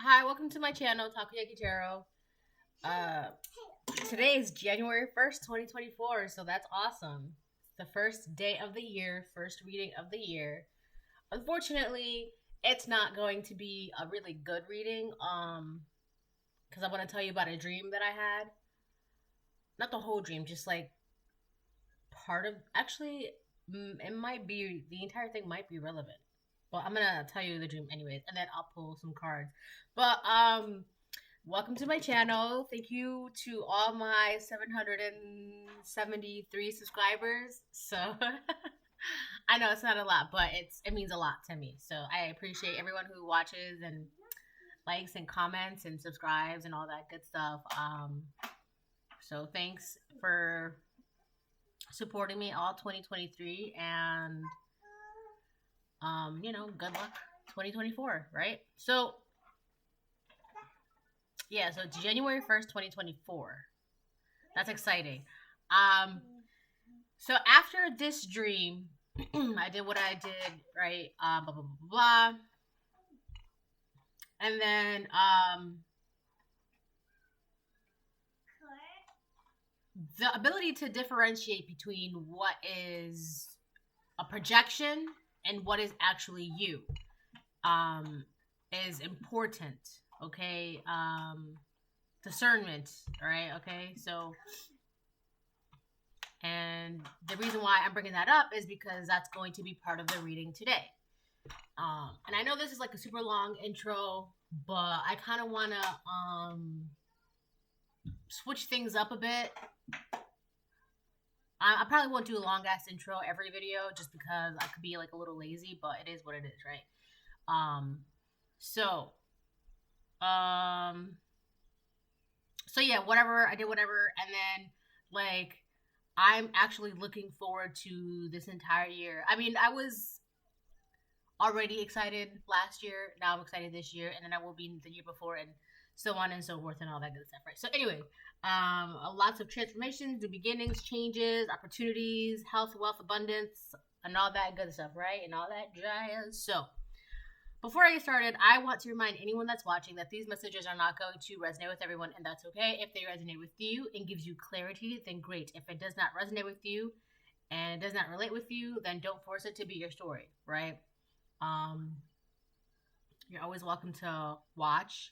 Hi, welcome to my channel, Takoyaki Tarot. Uh, Today is January 1st, 2024, so that's awesome. It's the first day of the year, first reading of the year. Unfortunately, it's not going to be a really good reading, because I want to tell you about a dream that I had. Not the whole dream, just like part of, actually, it might be, the entire thing might be relevant. Well, I'm gonna tell you the dream anyways, and then I'll pull some cards. But welcome to my channel. Thank you to all my 773 subscribers. So I know it's not a lot, but it means a lot to me. So I appreciate everyone who watches and likes and comments and subscribes and all that good stuff. So thanks for supporting me all 2023, and good luck 2024, right? So yeah, so it's January 1st, 2024. That's exciting. So after this dream, I did what I did, right? Blah, blah, blah, blah. And then, the ability to differentiate between what is a projection and what is actually you, is important. Okay, discernment. All right. Okay, so, and the reason why I'm bringing that up is because that's going to be part of the reading today. And I know this is like a super long intro, but I kind of want to switch things up a bit. I probably won't do a long ass intro every video just because I could be like a little lazy, but it is what it is, right? So yeah, whatever, I did whatever, and then, like, I'm actually looking forward to this entire year. I mean, I was already excited last year, now I'm excited this year, and then I will be the year before, and so on and so forth, and all that good stuff, right? So anyway, lots of transformations, new beginnings, changes, opportunities, health, wealth, abundance, and all that good stuff, right? And all that jazz. So before I get started, I want to remind anyone that's watching that these messages are not going to resonate with everyone, and that's okay. If they resonate with you and gives you clarity, then great. If it does not resonate with you and does not relate with you, then don't force it to be your story, right? You're always welcome to watch.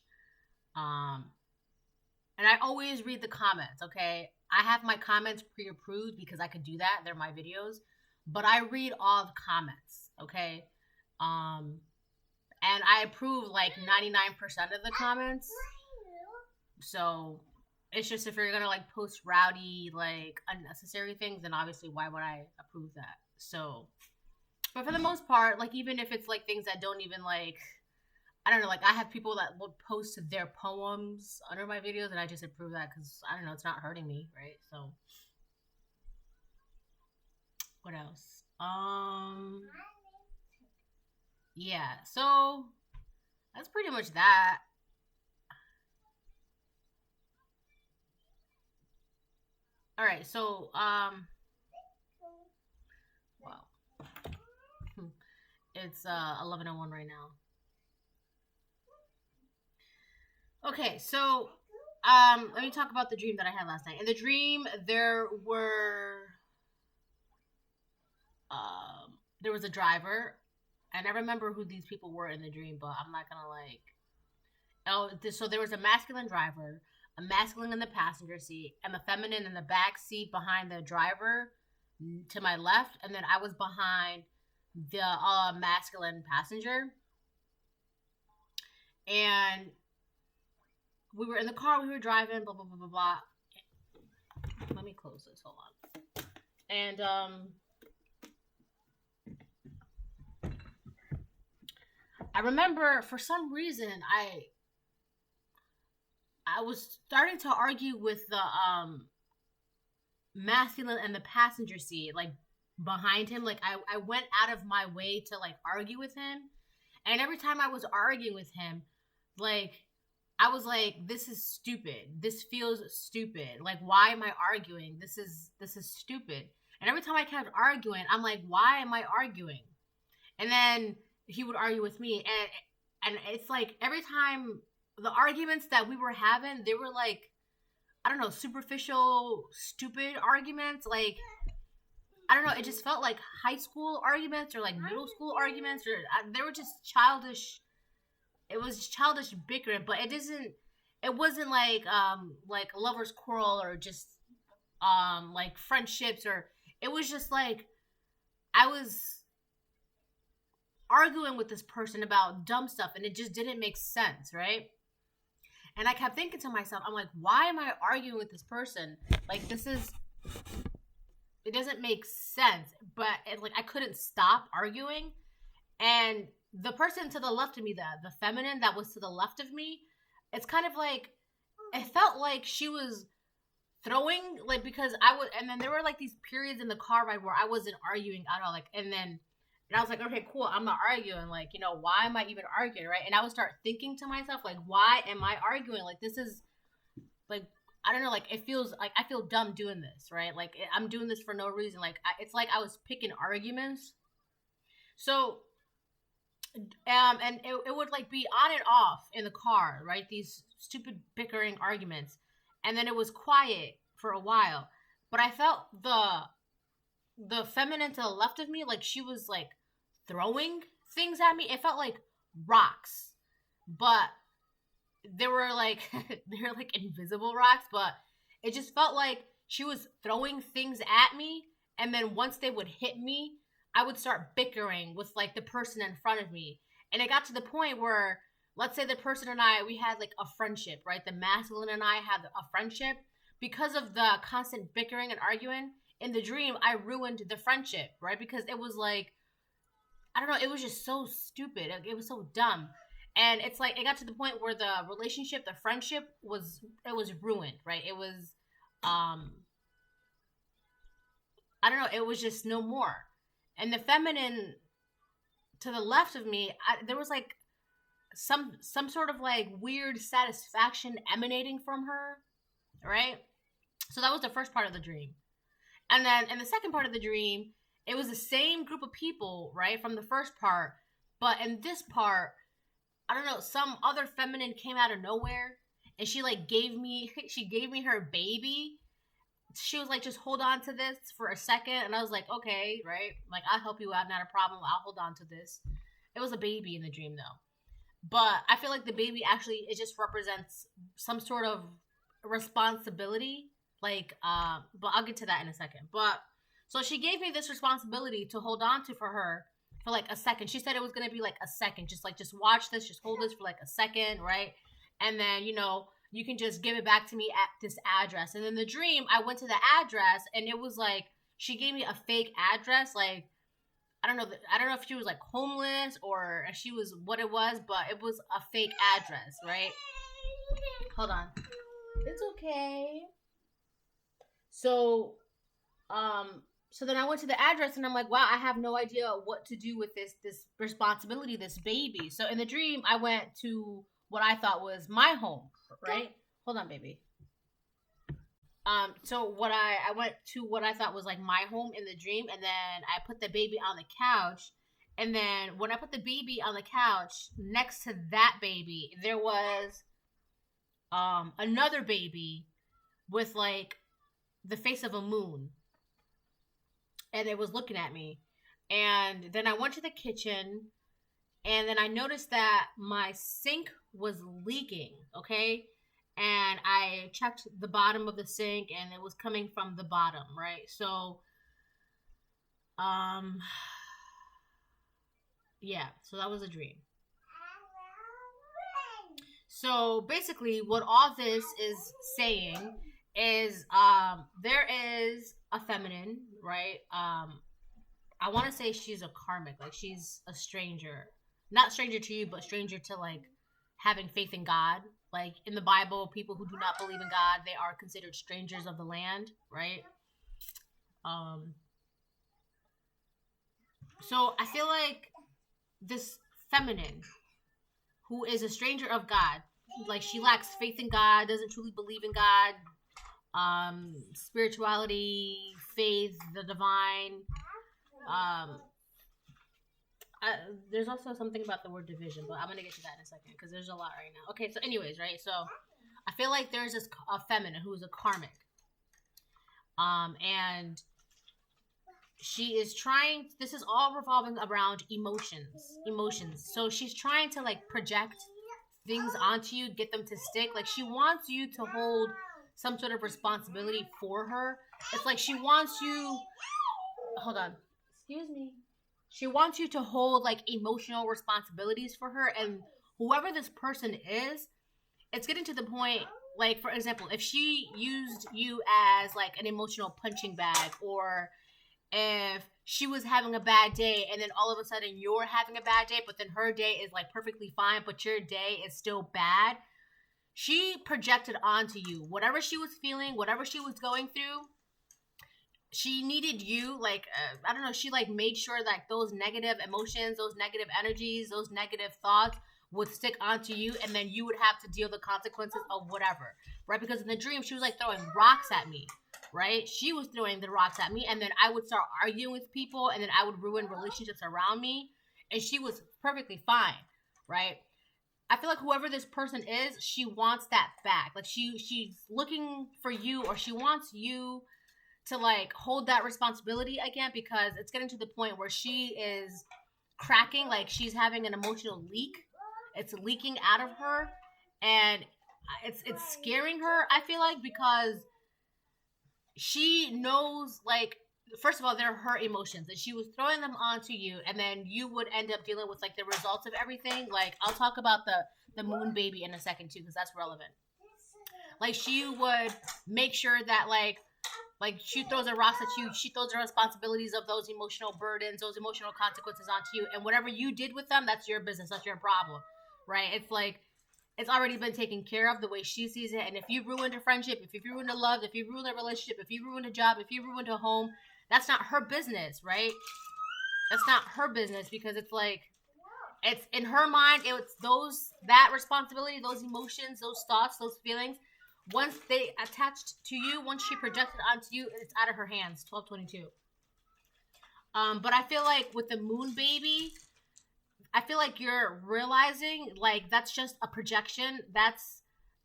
And I always read the comments, okay? I have my comments pre-approved because I could do that. They're my videos. But I read all the comments, okay? And I approve like 99% of the comments. So it's just, if you're gonna like post rowdy, like unnecessary things, then obviously why would I approve that? So, but for the most part, like, even if it's like things that don't even, like, I don't know, like, I have people that will post their poems under my videos, and I just approve that because, I don't know, it's not hurting me, right? So, what else? Yeah, so that's pretty much that. All right, so, wow. It's 11:01 right now. Okay, so let me talk about the dream that I had last night. In the dream, there was a driver, and I remember who these people were in the dream, but I'm not gonna, like. So there was a masculine driver, a masculine in the passenger seat, and the feminine in the back seat behind the driver to my left, and then I was behind the masculine passenger. And we were in the car, we were driving, blah, blah, blah, blah, blah. Let me close this, hold on. And, I remember, for some reason, I was starting to argue with the, masculine and the passenger seat, like, behind him. Like, I went out of my way to, like, argue with him. And every time I was arguing with him, like, I was like, this is stupid. This feels stupid. Like, why am I arguing? This is stupid. And every time I kept arguing, I'm like, why am I arguing? And then he would argue with me, and it's like every time the arguments that we were having, they were like, I don't know, superficial, stupid arguments. Like, I don't know, it just felt like high school arguments or like middle school arguments, or they were just childish. It was childish bickering, but it wasn't like a lover's quarrel or just like friendships, or it was just like I was arguing with this person about dumb stuff and it just didn't make sense, right? And I kept thinking to myself, I'm like, why am I arguing with this person? Like, it doesn't make sense. But like, I couldn't stop arguing. And the person to the left of me, the feminine that was to the left of me, it's kind of like, it felt like she was throwing, like, because I would, and then there were like these periods in the car ride where I wasn't arguing at all. Like, and I was like, okay, cool, I'm not arguing. Like, why am I even arguing, right? And I would start thinking to myself, like, why am I arguing? Like, this is, like, I don't know, like, it feels, like, I feel dumb doing this, right? Like, I'm doing this for no reason. Like, it's like I was picking arguments. So, and it would, like, be on and off in the car, right? These stupid bickering arguments. And then it was quiet for a while. But I felt the feminine to the left of me, like, she was, like, throwing things at me. It felt like rocks, but they were like invisible rocks, but it just felt like she was throwing things at me, and then once they would hit me, I would start bickering with like the person in front of me. And it got to the point where, let's say the person and I, we had like a friendship, right? The masculine and I had a friendship. Because of the constant bickering and arguing in the dream, I ruined the friendship, right? Because it was like, I don't know, it was just so stupid. It was so dumb. And it's like, it got to the point where the relationship, the friendship was ruined, right? It was, I don't know, it was just no more. And the feminine to the left of me, there was like some sort of like weird satisfaction emanating from her, right? So that was the first part of the dream. And then in the second part of the dream, it was the same group of people, right, from the first part. But in this part, I don't know, some other feminine came out of nowhere. And she like gave me her baby. She was like, just hold on to this for a second. And I was like, okay, right? Like, I'll help you out, not a problem. I'll hold on to this. It was a baby in the dream, though. But I feel like the baby actually, it just represents some sort of responsibility. Like, but I'll get to that in a second. But, so she gave me this responsibility to hold on to for her for like a second. She said it was going to be like a second. Just watch this, just hold this for like a second, right? And then, you can just give it back to me at this address. And in the dream, I went to the address, and it was like, she gave me a fake address. Like, I don't know if she was like homeless or she was what it was, but it was a fake address, right? Hold on. It's okay. So then I went to the address, and I'm like, wow, I have no idea what to do with this responsibility, this baby. So in the dream, I went to what I thought was my home, right? Hold on, baby. So I went to what I thought was like my home in the dream, and then I put the baby on the couch. And then when I put the baby on the couch, next to that baby, there was another baby with like the face of a moon. And it was looking at me. And then I went to the kitchen, and then I noticed that my sink was leaking, okay? And I checked the bottom of the sink, and it was coming from the bottom, right? So, yeah, so that was a dream. So basically, what all this is saying is, there is a feminine, right? I want to say she's a karmic, like she's a stranger, not stranger to you, but stranger to like having faith in God. Like in the Bible, people who do not believe in God, they are considered strangers of the land, right? So I feel like this feminine who is a stranger of God, like she lacks faith in God, doesn't truly believe in God, spirituality, faith, the divine. there's also something about the word division, but I'm gonna get to that in a second because there's a lot right now. Okay, so anyways, right? So I feel like there's this a feminine who's a karmic, and she is trying. This is all revolving around emotions. So she's trying to like project things onto you, get them to stick. Like she wants you to hold some sort of responsibility for her. It's like she wants you. Hold on. Excuse me. She wants you to hold like emotional responsibilities for her, and whoever this person is, it's getting to the point. Like for example, if she used you as like an emotional punching bag, or if she was having a bad day and then all of a sudden you're having a bad day, but then her day is like perfectly fine, but your day is still bad. She projected onto you whatever she was feeling, whatever she was going through. She needed you, like, I don't know, she, like, made sure that those negative emotions, those negative energies, those negative thoughts would stick onto you, and then you would have to deal with the consequences of whatever, right? Because in the dream, she was, like, throwing rocks at me, right? She was throwing the rocks at me, and then I would start arguing with people, and then I would ruin relationships around me, and she was perfectly fine, right? I feel like whoever this person is, she wants that back. Like, she's looking for you, or she wants you to like hold that responsibility again, because it's getting to the point where she is cracking, like she's having an emotional leak. It's leaking out of her, and it's scaring her, I feel like, because she knows, like, first of all, they're her emotions and she was throwing them onto you, and then you would end up dealing with like the results of everything. Like I'll talk about the moon baby in a second too, because that's relevant. Like she would make sure that like she throws her rocks at you, she throws the responsibilities of those emotional burdens, those emotional consequences onto you, and whatever you did with them, that's your business, that's your problem, right? It's like it's already been taken care of the way she sees it. And if you ruined a friendship, if you ruined a love, if you ruined a relationship, if you ruined a job, if you ruined a home, that's not her business, right? That's not her business, because it's like it's in her mind, it's that responsibility, those emotions, those thoughts, those feelings. Once they attached to you, once she projected onto you, it's out of her hands. 1222. But I feel like with the moon baby, I feel like you're realizing like that's just a projection.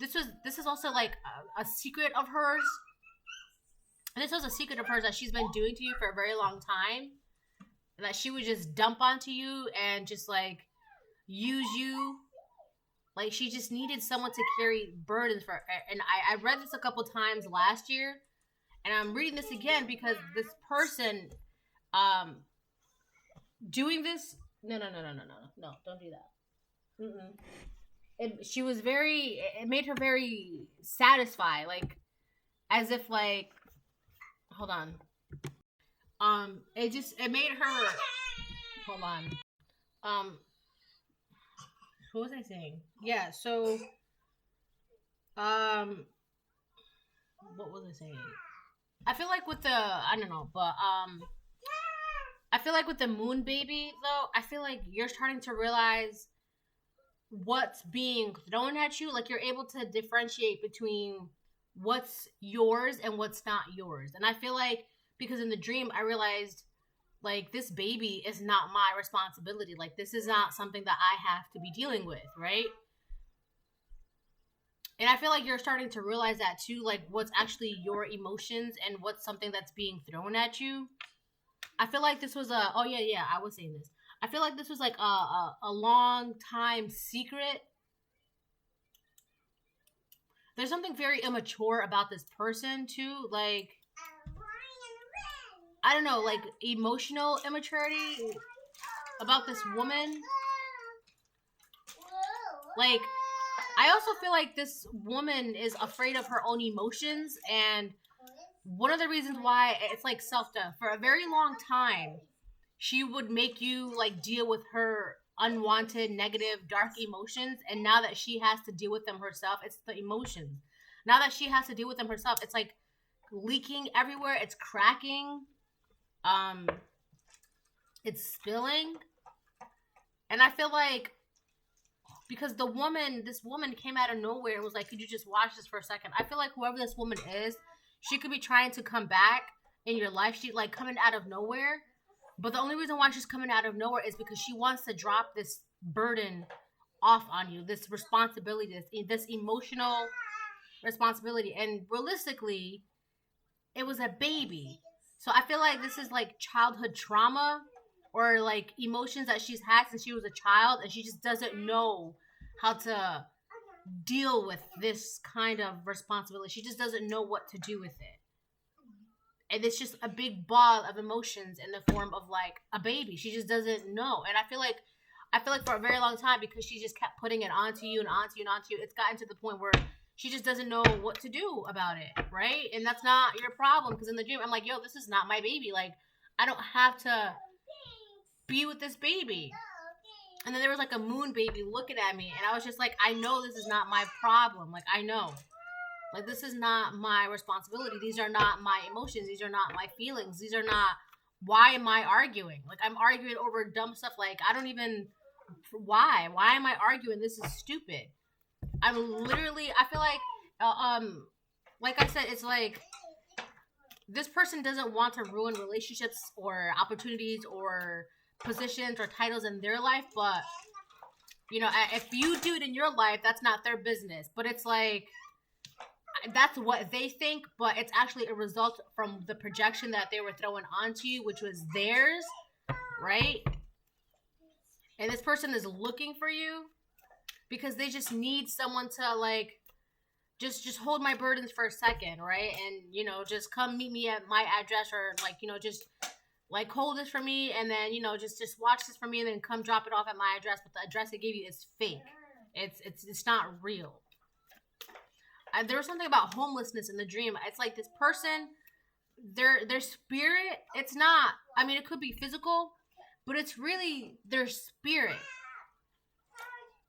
This is also like a secret of hers. This was a secret of hers that she's been doing to you for a very long time. That she would just dump onto you and just like use you. Like, she just needed someone to carry burdens for her. And I read this a couple times last year. And I'm reading this again because this person doing this... No, don't do that. She was very... It made her very satisfied. Like, as if, like... Hold on. It made her... Hold on. What was I saying? Yeah, so, what was I saying? I feel like with I don't know, but, I feel like with the moon baby, though, I feel like you're starting to realize what's being thrown at you. Like, you're able to differentiate between what's yours and what's not yours. And I feel like, because in the dream, I realized, like, this baby is not my responsibility. Like, this is not something that I have to be dealing with, right? And I feel like you're starting to realize that too, like what's actually your emotions and what's something that's being thrown at you. I feel like this was I was saying this. I feel like this was like a long time secret. There's something very immature about this person too, like, I don't know, like emotional immaturity about this woman. Like, I also feel like this woman is afraid of her own emotions, and one of the reasons why it's like self-death. For a very long time, she would make you like deal with her unwanted, negative, dark emotions, and now that she has to deal with them herself, it's the emotions. Now that she has to deal with them herself, it's like leaking everywhere, it's cracking. It's spilling. And I feel like because this woman came out of nowhere and was like, could you just watch this for a second? I feel like whoever this woman is, she could be trying to come back in your life. She like coming out of nowhere. But the only reason why she's coming out of nowhere is because she wants to drop this burden off on you, this responsibility, this emotional responsibility. And realistically, it was a baby. So I feel like this is like childhood trauma or like emotions that she's had since she was a child, and she just doesn't know how to deal with this kind of responsibility. She just doesn't know what to do with it. And it's just a big ball of emotions in the form of like a baby. She just doesn't know. And I feel like for a very long time, because she just kept putting it onto you and onto you and onto you, it's gotten to the point where she just doesn't know what to do about it, right? And that's not your problem, because in the dream, I'm like, yo, this is not my baby. Like, I don't have to be with this baby. And then there was like a moon baby looking at me, and I was just like, I know this is not my problem. Like, I know. Like, this is not my responsibility. These are not my emotions. These are not my feelings. These are not, why am I arguing? Like, I'm arguing over dumb stuff. Like, I don't even, why? Why am I arguing? This is stupid. I feel like I said, it's like, this person doesn't want to ruin relationships or opportunities or positions or titles in their life, but, you know, if you do it in your life, that's not their business. But it's like, that's what they think, but it's actually a result from the projection that they were throwing onto you, which was theirs, right? And this person is looking for you because they just need someone to, like, just hold my burdens for a second, right? And, you know, just come meet me at my address, or, like, you know, just, like, hold this for me, and then, you know, just watch this for me, and then come drop it off at my address. But the address they gave you is fake. It's not real. There was something about homelessness in the dream. It's like this person, their spirit, it's not, I mean, it could be physical, but it's really their spirit.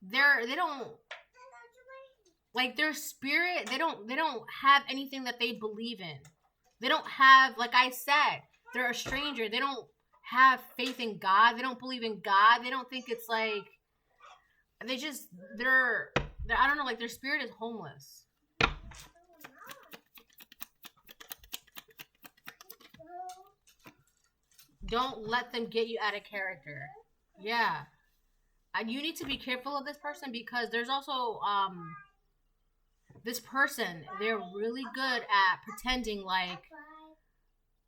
They don't, like, their spirit, they don't have anything that they believe in. They don't have, like I said, they're a stranger. They don't have faith in God. They don't believe in God. They don't think it's like, they're I don't know, like, their spirit is homeless. Don't let them get you out of character. Yeah. And you need to be careful of this person, because there's also, this person, they're really good at pretending like,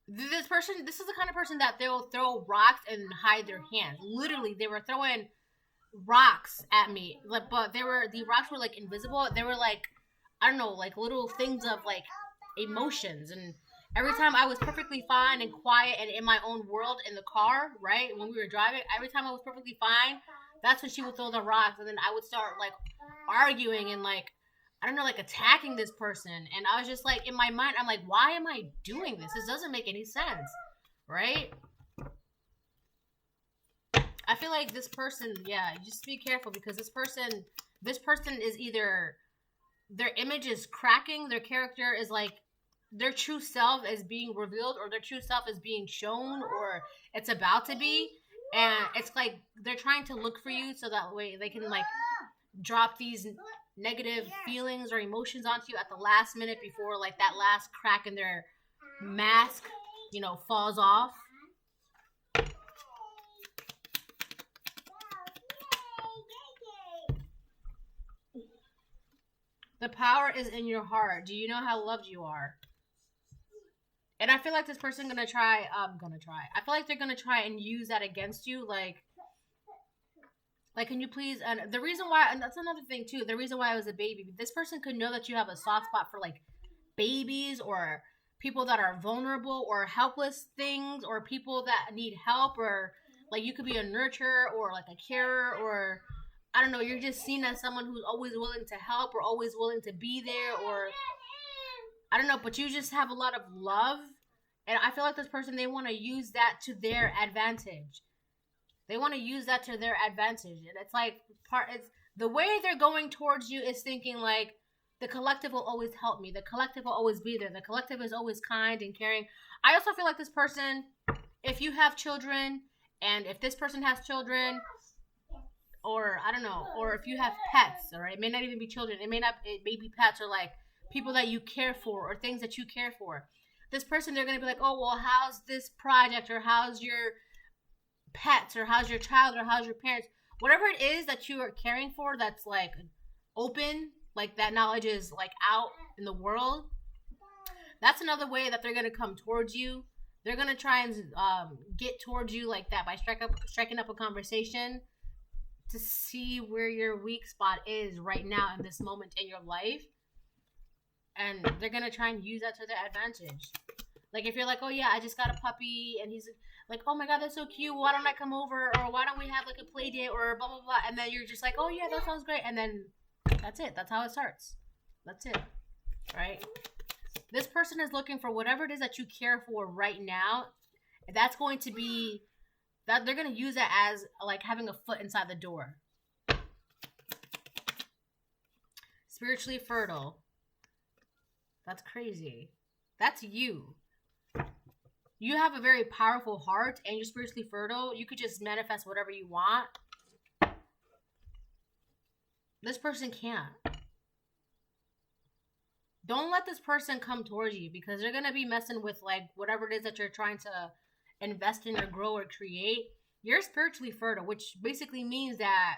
this is the kind of person that they'll throw rocks and hide their hands. Literally, they were throwing rocks at me, like, but the rocks were like invisible. They were like, I don't know, like little things of like emotions. And every time I was perfectly fine and quiet and in my own world in the car, right, when we were driving, every time I was perfectly fine, that's when she would throw the rocks, and then I would start like arguing and like, I don't know, like attacking this person. And I was just like, in my mind, I'm like, why am I doing this? This doesn't make any sense, right? I feel like this person, yeah, just be careful, because this person is either, their image is cracking, their character is like, their true self is being revealed, or their true self is being shown, or it's about to be. And it's like, they're trying to look for you so that way they can like drop these negative feelings or emotions onto you at the last minute, before like that last crack in their mask, you know, falls off. The power is in your heart. Do you know how loved you are? And I feel like this person I feel like they're gonna try and use that against you, like, can you please, and the reason why, and that's another thing too, the reason why I was a baby, this person could know that you have a soft spot for like babies, or people that are vulnerable or helpless things, or people that need help, or like you could be a nurturer or like a carer, or I don't know, you're just seen as someone who's always willing to help or always willing to be there, or I don't know, but you just have a lot of love. And I feel like this person, they want to use that to their advantage. They want to use that to their advantage. And it's like, it's the way they're going towards you is thinking like, the collective will always help me. The collective will always be there. The collective is always kind and caring. I also feel like this person, if you have children, and if this person has children, or I don't know, or if you have pets, all right, it may not even be children. It may be pets, or like people that you care for, or things that you care for. This person, they're going to be like, oh, well, how's this project, or how's your pets, or how's your child, or how's your parents, whatever it is that you are caring for, that's like open, like that knowledge is like out in the world. That's another way that they're gonna come towards you. They're gonna try and get towards you like that by striking up a conversation to see where your weak spot is right now in this moment in your life, and they're gonna try and use that to their advantage. Like if you're like, oh yeah, I just got a puppy, and he's like, oh my god, that's so cute. Why don't I come over, or why don't we have like a play date, or blah blah blah, and then you're just like, oh yeah, that sounds great, and then that's it. That's how it starts. That's it, right? This person is looking for whatever it is that you care for right now. That's going to be that they're going to use that as like having a foot inside the door. Spiritually fertile. That's crazy. That's you. You have a very powerful heart and you're spiritually fertile. You could just manifest whatever you want. This person can't. Don't let this person come towards you, because they're going to be messing with like whatever it is that you're trying to invest in or grow or create. You're spiritually fertile, which basically means that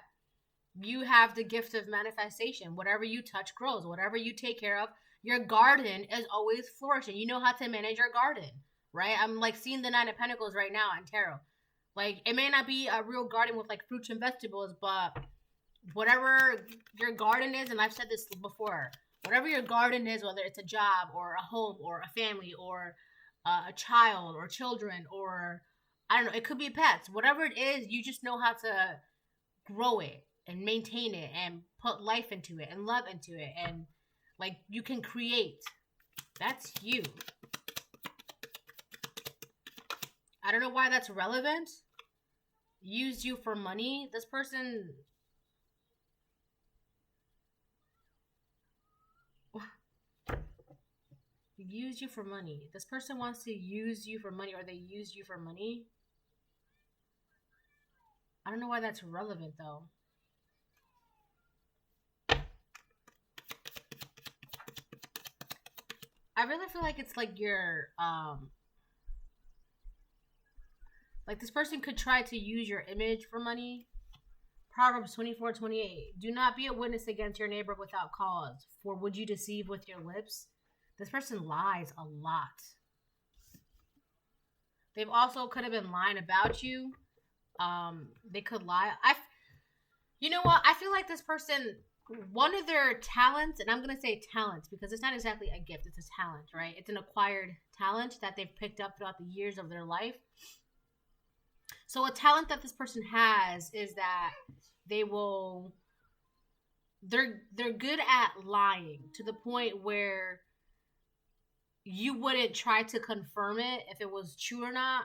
you have the gift of manifestation. Whatever you touch grows. Whatever you take care of, your garden is always flourishing. You know how to manage your garden, right? I'm like seeing the Nine of Pentacles right now in tarot. Like it may not be a real garden with like fruits and vegetables, but whatever your garden is, and I've said this before, whatever your garden is, whether it's a job or a home or a family or a child or children, or I don't know, it could be pets. Whatever it is, you just know how to grow it and maintain it and put life into it and love into it, and like you can create. That's you. I don't know why that's relevant. Use you for money. This person... use you for money. This person wants to use you for money, or they use you for money. I don't know why that's relevant though. I really feel like it's like your like this person could try to use your image for money. Proverbs 24:28. Do not be a witness against your neighbor without cause, for would you deceive with your lips? This person lies a lot. They've also could have been lying about you. They could lie. You know what? I feel like this person, one of their talents, and I'm going to say talents because it's not exactly a gift, it's a talent, right? It's an acquired talent that they've picked up throughout the years of their life. So a talent that this person has is that they're good at lying to the point where you wouldn't try to confirm it if it was true or not.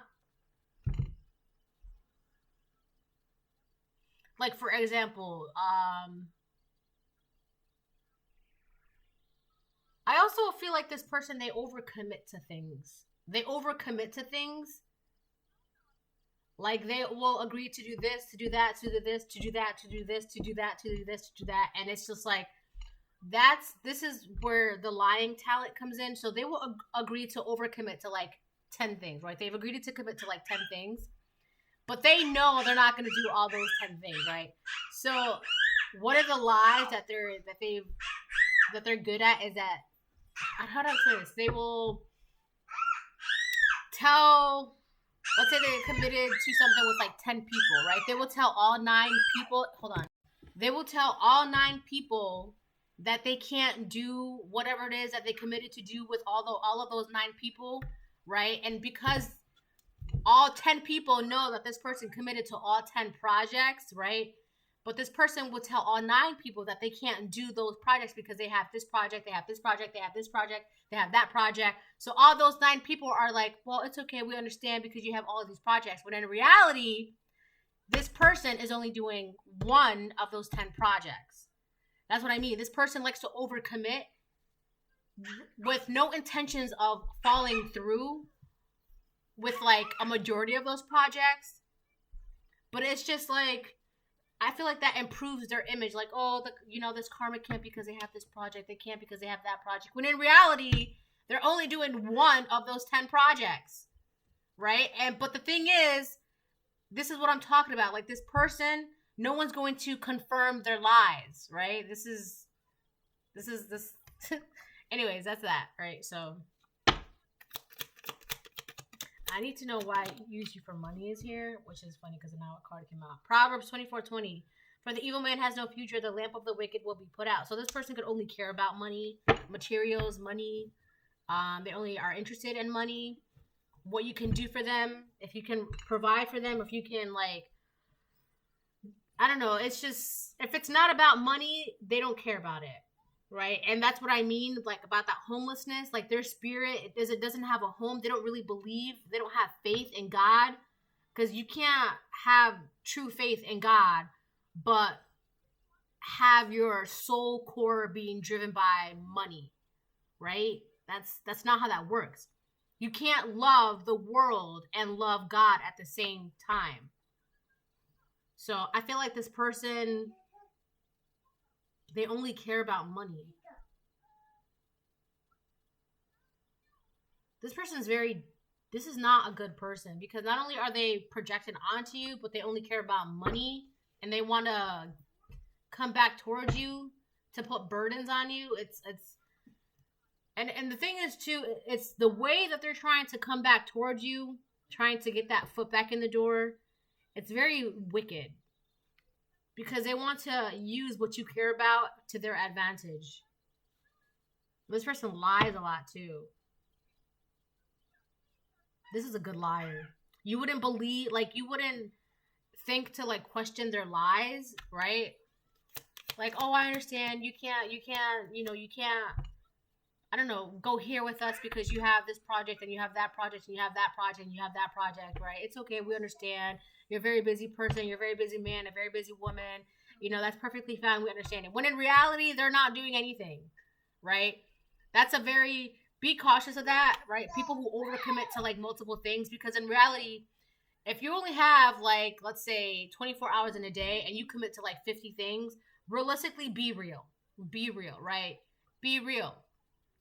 Like, for example, I also feel like this person, they overcommit to things. Like, they will agree to do this, to do that, to do this, to do that, to do this, to do that, to do this, to do that. And it's just like, this is where the lying talent comes in. So they will agree to overcommit to like 10 things, right? They've agreed to commit to like 10 things, but they know they're not going to do all those 10 things, right? So what are the lies that they're good at is that, how do I say this? They will tell, let's say they're committed to something with like 10 people, right? They will tell all 9 people, they will tell all 9 people that they can't do whatever it is that they committed to do with all of those 9 people, right? And because all 10 people know that this person committed to all 10 projects, right? But this person will tell all 9 people that they can't do those projects because they have this project, they have this project, they have this project, they have that project. So all those 9 people are like, well, it's okay, we understand because you have all of these projects. But in reality, this person is only doing 1 of those 10 projects. That's what I mean. This person likes to overcommit with no intentions of following through with like a majority of those projects. But it's just like, I feel like that improves their image. Like, oh, this karma can't because they have this project. They can't because they have that project. When in reality, they're only doing 1 of those 10 projects, right? But the thing is, this is what I'm talking about. Like, this person, no one's going to confirm their lies, right? This is this. Anyways, that's that, right? So I need to know why use you for money is here, which is funny because now a card came out. Proverbs 24:20. For the evil man has no future, the lamp of the wicked will be put out. So this person could only care about money, materials, money. They only are interested in money, what you can do for them, if you can provide for them, if you can, like, I don't know. It's just, if it's not about money, they don't care about it. Right. And that's what I mean, like, about that homelessness, like their spirit, it doesn't have a home. They don't really believe, they don't have faith in God, because you can't have true faith in God, but have your soul core being driven by money, right? That's not how that works. You can't love the world and love God at the same time. So I feel like this person, they only care about money. This is not a good person, because not only are they projected onto you, but they only care about money, and they want to come back towards you to put burdens on you. And the thing is too, it's the way that they're trying to come back towards you, trying to get that foot back in the door. It's very wicked, because they want to use what you care about to their advantage. This person lies a lot too. This is a good liar. You wouldn't believe, like, you wouldn't think to, like, question their lies, right? Like, oh, I understand. You can't, I don't know, go here with us because you have this project and you have that project and you have that project and you have that project, right? It's okay. We understand. You're a very busy person. You're a very busy man, a very busy woman. That's perfectly fine. We understand it. When in reality, they're not doing anything, right? That's be cautious of that, right? People who overcommit to, like, multiple things, because in reality, if you only have, like, let's say 24 hours in a day and you commit to, like, 50 things, realistically, be real, right? Be real.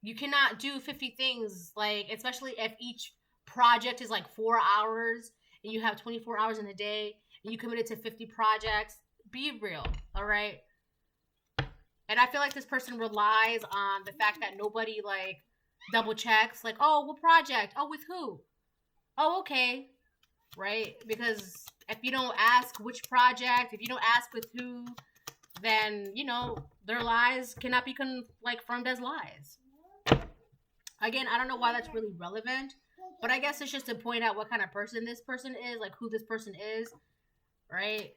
You cannot do 50 things, like, especially if each project is like 4 hours and you have 24 hours in a day and you committed to 50 projects. Be real, all right? And I feel like this person relies on the fact that nobody, like, double checks, like, oh, what project? Oh, with who? Oh, okay, right? Because if you don't ask which project, if you don't ask with who, then, their lies cannot be confirmed as lies. Again, I don't know why that's really relevant, but I guess it's just to point out what kind of person this person is, like, who this person is, right?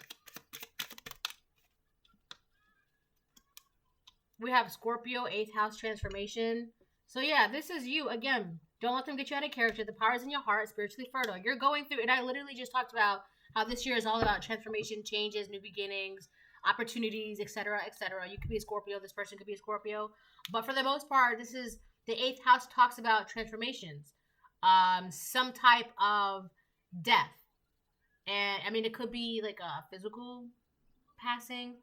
We have Scorpio, 8th house transformation. So yeah, this is you. Again, don't let them get you out of character. The power is in your heart, spiritually fertile. You're going through, and I literally just talked about how this year is all about transformation, changes, new beginnings, opportunities, etc., etc. You could be a Scorpio. This person could be a Scorpio. But for the most part, this is the 8th house talks about transformations, some type of death. And I mean, it could be like a physical passing,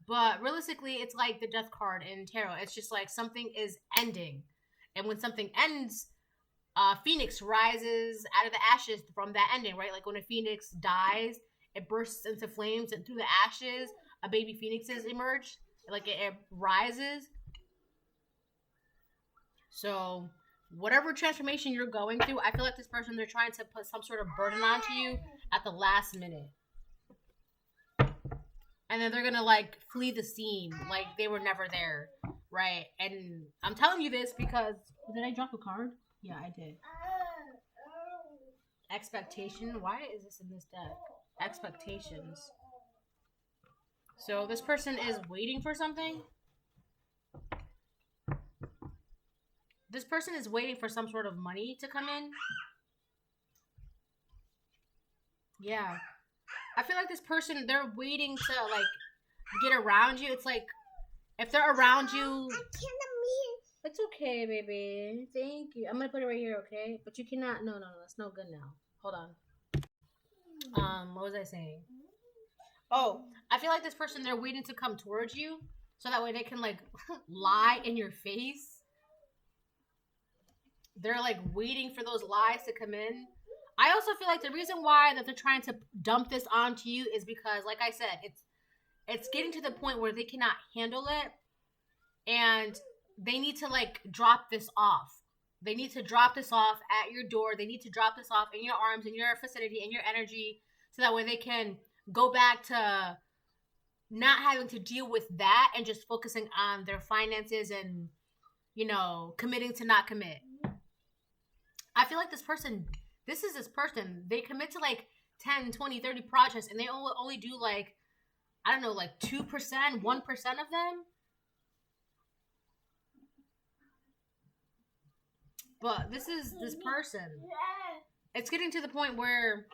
but realistically, it's like the death card in tarot. It's just like something is ending. And when something ends, Phoenix rises out of the ashes from that ending, right? Like when a Phoenix dies, it bursts into flames, and through the ashes, a baby Phoenixes emerge. Like it rises. So whatever transformation you're going through, I feel like this person, they're trying to put some sort of burden onto you at the last minute. And then they're going to, like, flee the scene like they were never there, right? And I'm telling you this because... Did I drop a card? Yeah, I did. Expectation. Why is this in this deck? Expectations. So this person is waiting for something. This person is waiting for some sort of money to come in. Yeah. I feel like this person, they're waiting to, like, get around you. It's like, if they're around you... It's okay, baby. Thank you. I'm going to put it right here, okay? But you cannot... No, it's no good now. Hold on. What was I saying? Oh, I feel like this person, they're waiting to come towards you, so that way they can, like, lie in your face. They're, like, waiting for those lies to come in. I also feel like the reason why that they're trying to dump this onto you is because, like I said, it's getting to the point where they cannot handle it, and they need to like drop this off. They need to drop this off at your door. They need to drop this off in your arms, in your vicinity, in your energy, so that way they can go back to not having to deal with that and just focusing on their finances and, you know, committing to not commit. I feel like this person, they commit to like 10, 20, 30 projects, and they only do like, I don't know, like 2%, 1% of them. But this person. It's getting to the point where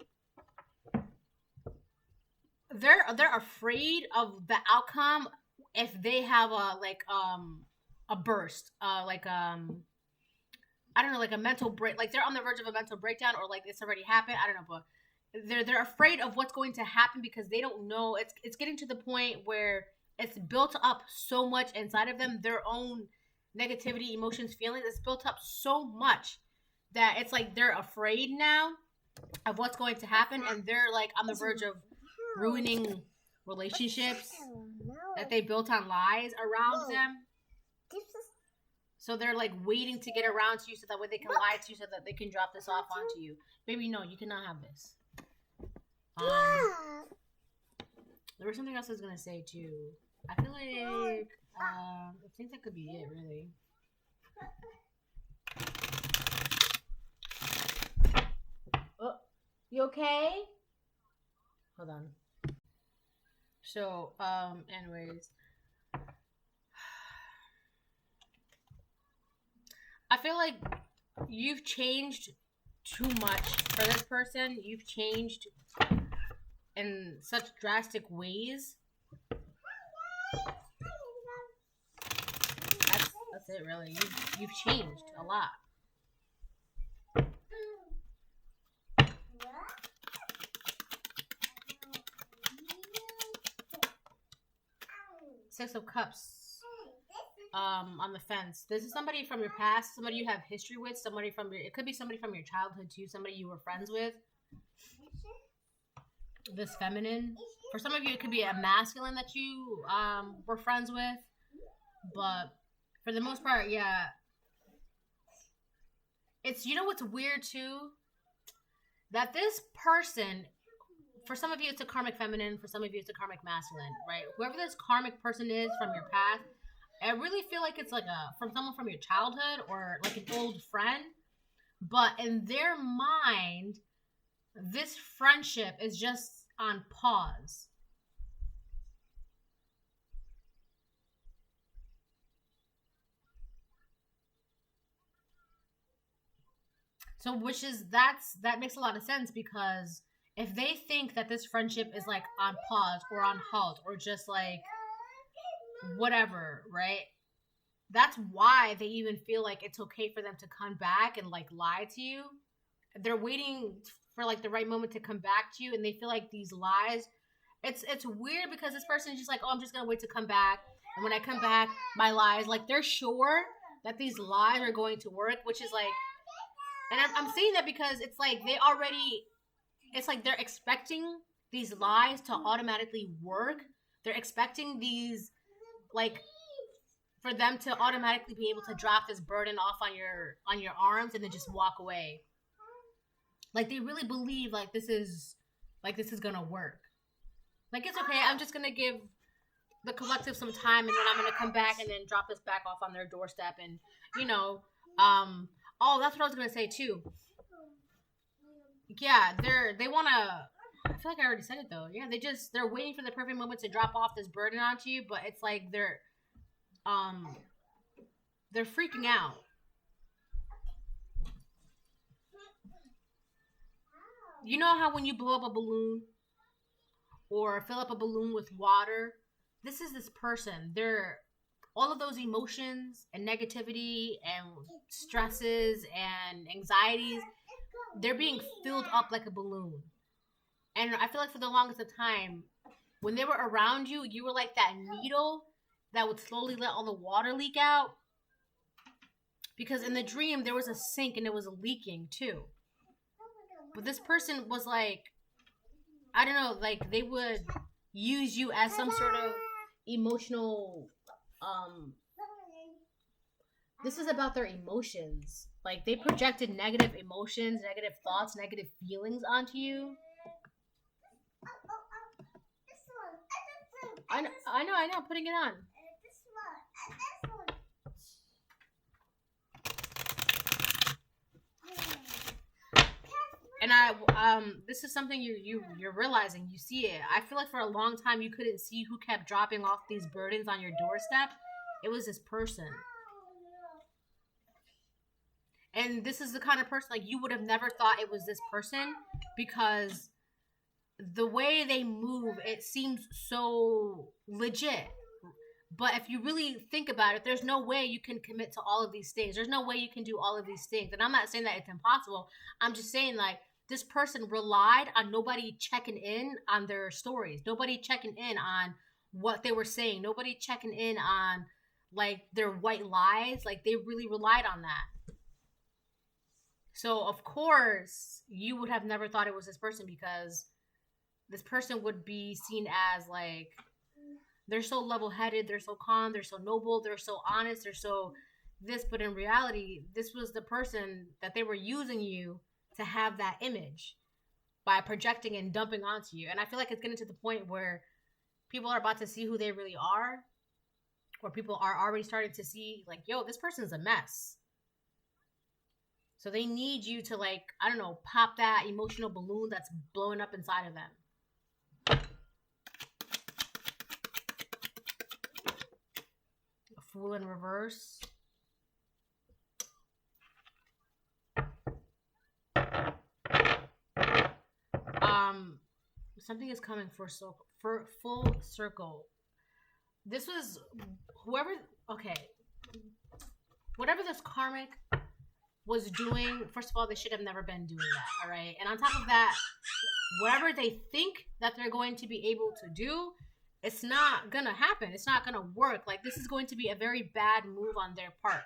they're afraid of the outcome if they have a burst, I don't know, like a mental break, like they're on the verge of a mental breakdown, or like it's already happened. I don't know, but they're afraid of what's going to happen because they don't know. It's getting to the point where it's built up so much inside of them, their own negativity, emotions, feelings. It's built up so much that it's like they're afraid now of what's going to happen, and they're like on the verge of ruining relationships that they built on lies around them. So they're like waiting to get around to you so that way they can lie to you so that they can drop this off onto you. Baby, no, you cannot have this. There was something else I was gonna say too. I feel like I think that could be it, really. Oh, you okay? Hold on. So, anyways, I feel like you've changed too much for this person. You've changed in such drastic ways. That's it, really. You've changed a lot. Six of Cups. On the fence. This is somebody from your past, somebody you have history with, it could be somebody from your childhood too, somebody you were friends with. This feminine. For some of you, it could be a masculine that you were friends with, but for the most part, yeah. It's, you know what's weird too? That this person, for some of you, it's a karmic feminine, for some of you, it's a karmic masculine, right? Whoever this karmic person is from your past, I really feel like it's like from someone from your childhood or like an old friend. But in their mind, this friendship is just on pause. So that makes a lot of sense, because if they think that this friendship is like on pause or on halt or just like whatever, right? That's why they even feel like it's okay for them to come back and like lie to you. They're waiting for like the right moment to come back to you, and they feel like these lies. It's weird because this person is just like, oh, I'm just gonna wait to come back, and when I come back, my lies, like they're sure that these lies are going to work, which is like, and I'm saying that because it's like it's like they're expecting these lies to automatically work. They're expecting these, like, for them to automatically be able to drop this burden off on your arms and then just walk away. Like they really believe like this is gonna work. Like, it's okay, I'm just gonna give the collective some time, and then I'm gonna come back and then drop this back off on their doorstep, and you know, oh, that's what I was gonna say too. Yeah, they wanna. I feel like I already said it though. Yeah, they're waiting for the perfect moment to drop off this burden onto you, but it's like they're freaking out. You know how when you blow up a balloon or fill up a balloon with water, this is this person. They're all of those emotions and negativity and stresses and anxieties, they're being filled up like a balloon. And I feel like for the longest of time, when they were around you, you were like that needle that would slowly let all the water leak out. Because in the dream, there was a sink and it was leaking too. But this person was like, I don't know, like they would use you as some sort of emotional this is about their emotions. Like they projected negative emotions, negative thoughts, negative feelings onto you. I know, putting it on. And this is something you're realizing. You see it. I feel like for a long time you couldn't see who kept dropping off these burdens on your doorstep. It was this person. And this is the kind of person, like, you would have never thought it was this person because the way they move, it seems so legit. But if you really think about it, there's no way you can commit to all of these things. There's no way you can do all of these things. And I'm not saying that it's impossible. I'm just saying, like, this person relied on nobody checking in on their stories. Nobody checking in on what they were saying. Nobody checking in on, like, their white lies. Like, they really relied on that. So, of course, you would have never thought it was this person because this person would be seen as, like, they're so level-headed, they're so calm, they're so noble, they're so honest, they're so this. But in reality, this was the person that they were using you to have that image by projecting and dumping onto you. And I feel like it's getting to the point where people are about to see who they really are, or people are already starting to see, like, yo, this person's a mess. So they need you to, like, I don't know, pop that emotional balloon that's blowing up inside of them. A Fool in reverse. Something is coming for full circle. This was whatever this karmic was doing. First of all, they should have never been doing that. All right, and on top of that, whatever they think that they're going to be able to do, it's not gonna happen. It's not gonna work. Like, this is going to be a very bad move on their part,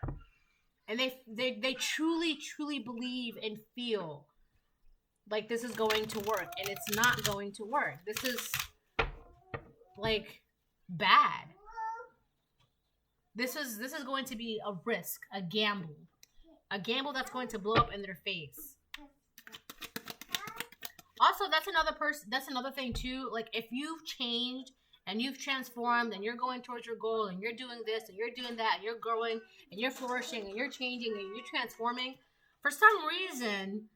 and they truly believe and feel like this is going to work, and it's not going to work. This is, like, bad. This is going to be a risk, a gamble that's going to blow up in their face. Also, that's another thing too. Like, if you've changed and you've transformed and you're going towards your goal and you're doing this and you're doing that and you're growing and you're flourishing and you're changing and you're transforming, for some reason,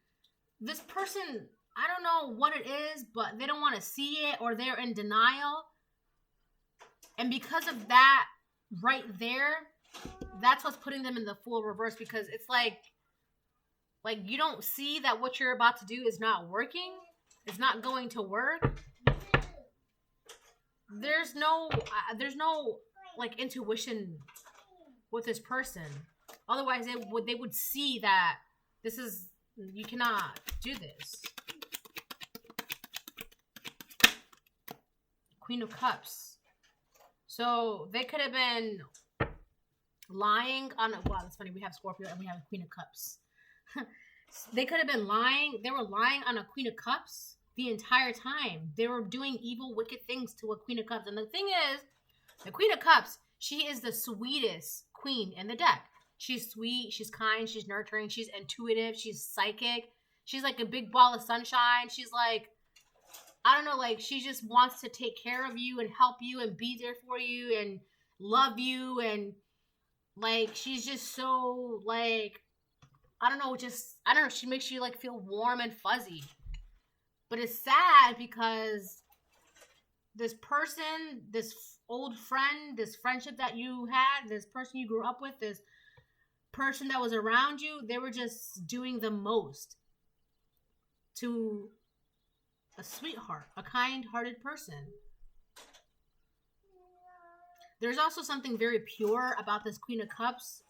this person, I don't know what it is, but they don't want to see it, or they're in denial. And because of that right there, that's what's putting them in the full reverse, because it's like you don't see that what you're about to do is not working. It's not going to work. There's no like intuition with this person. Otherwise they would see that this is, you cannot do this. Queen of Cups. So they could have been lying on wow, that's funny. We have Scorpio and we have a Queen of Cups. They could have been lying. They were lying on a Queen of Cups the entire time. They were doing evil, wicked things to a Queen of Cups. And the thing is, the Queen of Cups, she is the sweetest queen in the deck. She's sweet, she's kind, she's nurturing, she's intuitive, she's psychic. She's like a big ball of sunshine. She's like, I don't know, like, she just wants to take care of you and help you and be there for you and love you. And, like, she's just so, like, I don't know, she makes you, like, feel warm and fuzzy. But it's sad because this person, this old friend, this friendship that you had, this person you grew up with, this person that was around you, they were just doing the most to a sweetheart, a kind-hearted person. There's also something very pure about this Queen of Cups.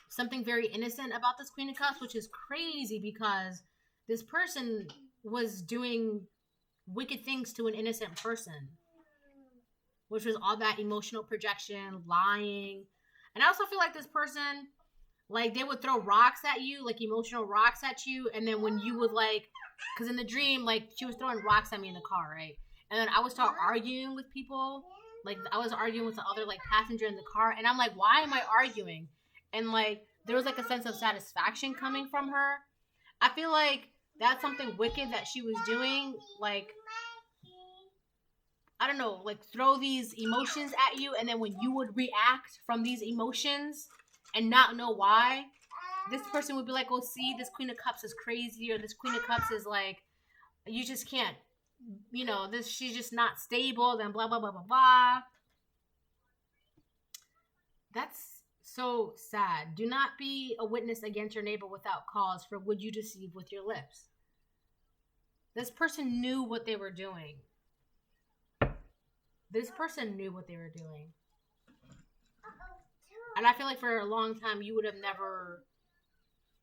Something very innocent about this Queen of Cups, which is crazy because this person was doing wicked things to an innocent person, which was all that emotional projection, lying. And I also feel like this person Like, they would throw rocks at you, like emotional rocks at you, and then when you would like, because in the dream, like, she was throwing rocks at me in the car, right? And then I would start arguing with people. Like, I was arguing with the other like passenger in the car, and I'm like, why am I arguing? And like, there was like a sense of satisfaction coming from her. I feel like that's something wicked that she was doing. Like, I don't know, like throw these emotions at you, and then when you would react from these emotions and not know why, this person would be like, "Oh, see, this Queen of Cups is crazy," or "This Queen of Cups is like, you just can't, this she's just not stable." Then blah blah blah blah blah. That's so sad. Do not be a witness against your neighbor without cause, for would you deceive with your lips? This person knew what they were doing. This person knew what they were doing. And I feel like for a long time, you would have never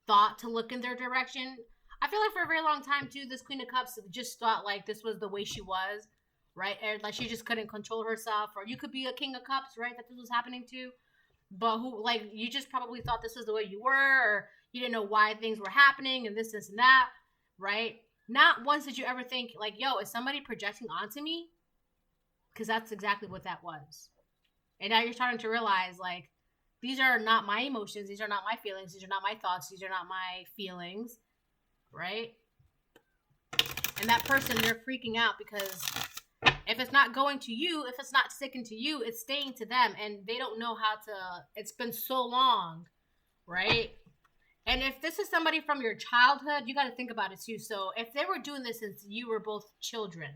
thought to look in their direction. I feel like for a very long time, too, this Queen of Cups just thought, like, this was the way she was, right? And, like, she just couldn't control herself. Or you could be a King of Cups, right? That this was happening to. But, you just probably thought this was the way you were. Or you didn't know why things were happening and this and that, right? Not once did you ever think, like, yo, is somebody projecting onto me? Because that's exactly what that was. And now you're starting to realize, like, these are not my emotions. These are not my feelings. These are not my thoughts. These are not my feelings. Right? And that person, they're freaking out because if it's not going to you, if it's not sticking to you, it's staying to them. And they don't know how to, it's been so long. Right? And if this is somebody from your childhood, you got to think about it too. So if they were doing this since you were both children,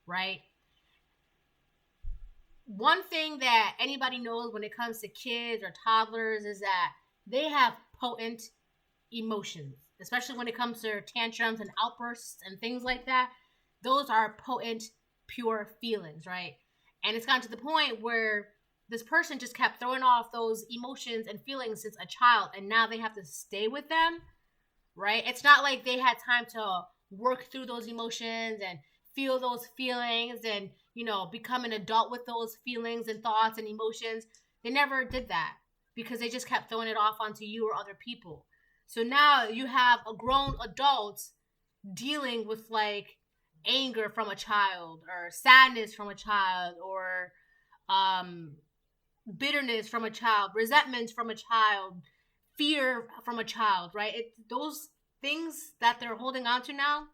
right? One thing that anybody knows when it comes to kids or toddlers is that they have potent emotions, especially when it comes to tantrums and outbursts and things like that. Those are potent, pure feelings, right? And it's gotten to the point where this person just kept throwing off those emotions and feelings since a child, and now they have to stay with them, right? It's not like they had time to work through those emotions and feel those feelings and become an adult with those feelings and thoughts and emotions. They never did that because they just kept throwing it off onto you or other people. So now you have a grown adult dealing with like anger from a child or sadness from a child or bitterness from a child, resentment from a child, fear from a child, right? Those things that they're holding on to now,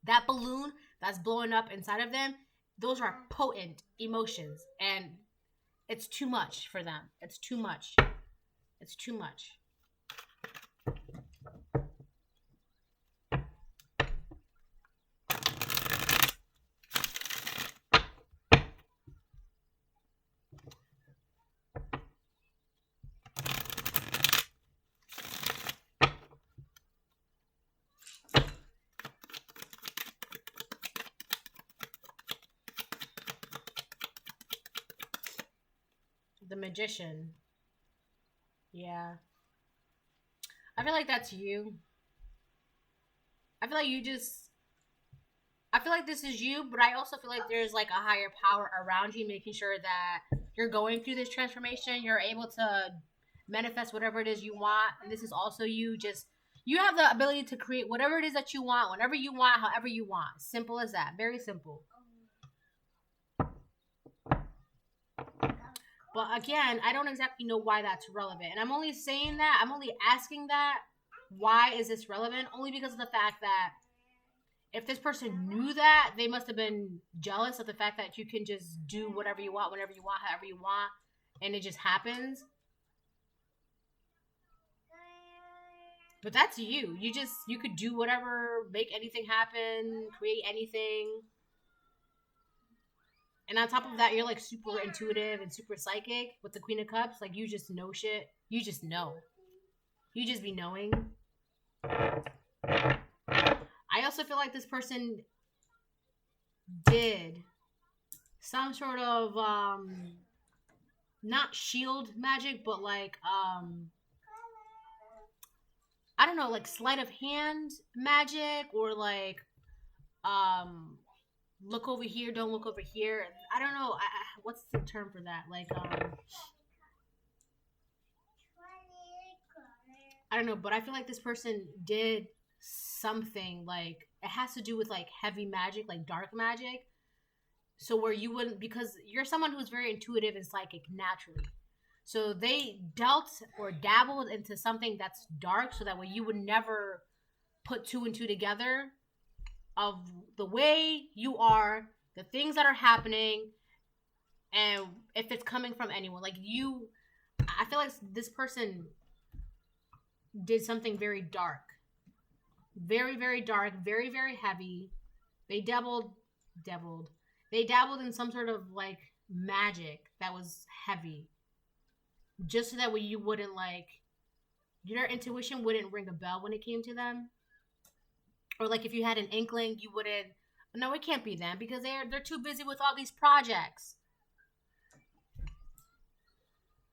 that balloon that's blowing up inside of them, those are potent emotions, and it's too much for them. It's too much. It's too much. The Magician. Yeah. I feel like that's you. I feel like I feel like this is you, but I also feel like there's like a higher power around you making sure that you're going through this transformation. You're able to manifest whatever it is you want. And this is also you. You have the ability to create whatever it is that you want, whenever you want, however you want. Simple as that. Very simple. But again, I don't exactly know why that's relevant. And I'm only saying that, I'm only asking that, why is this relevant? Only because of the fact that if this person knew that, they must have been jealous of the fact that you can just do whatever you want, whenever you want, however you want, and it just happens. But that's you. You could do whatever, make anything happen, create anything. And on top of that, you're like super intuitive and super psychic with the Queen of Cups. Like, you just know shit. You just know. You just be knowing. I also feel like this person did some sort of not shield magic, but like I don't know, like sleight of hand magic, or like look over here, don't look over here. I don't know. What's the term for that? Like I don't know, but I feel like this person did something like it has to do with like heavy magic, like dark magic. So where you wouldn't, because you're someone who's very intuitive and psychic naturally. So they dealt or dabbled into something that's dark, so that way you would never put two and two together of the way you are, the things that are happening, and if it's coming from anyone. Like you, I feel like this person did something very dark. Very, very dark, very, very heavy. They dabbled. They dabbled in some sort of like magic that was heavy. Just so that way you wouldn't like, your intuition wouldn't ring a bell when it came to them. Or like if you had an inkling, you wouldn't, no, it can't be them because they're too busy with all these projects.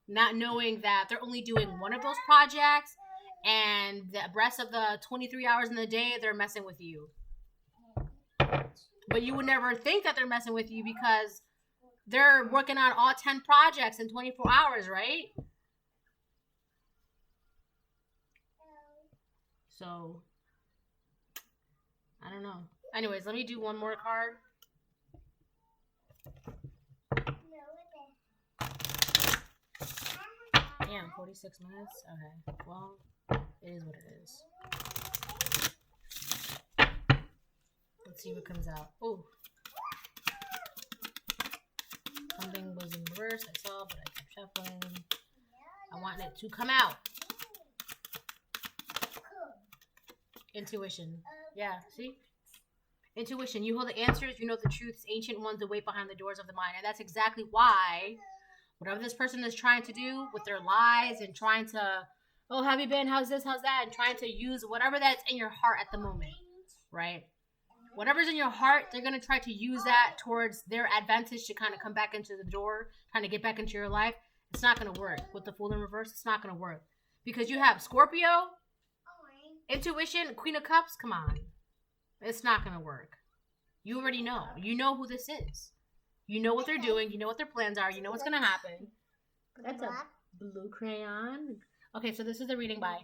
Not knowing that they're only doing one of those projects, and the rest of the 23 hours in the day, they're messing with you. But you would never think that they're messing with you because they're working on all 10 projects in 24 hours, right? So, I don't know. Anyways, let me do one more card. Damn, 46 minutes? Okay, well, it is what it is. Let's see what comes out. Oh. Something was in reverse, I saw, but I kept shuffling. I want it to come out. Intuition. Yeah, see? Intuition. You hold the answers, you know the truths, ancient ones that wait behind the doors of the mind. And that's exactly why whatever this person is trying to do with their lies and trying to, oh, have you been? How's this? How's that? And trying to use whatever that's in your heart at the moment, right? Whatever's in your heart, they're going to try to use that towards their advantage to kind of come back into the door, trying to get back into your life. It's not going to work. With the Fool in reverse, it's not going to work. Because you have Scorpio, intuition, Queen of Cups. Come on. It's not going to work. You already know. You know who this is. You know what they're doing. You know what their plans are. You know what's going to happen. That's a blue crayon. Okay, so this is the reading. Bye.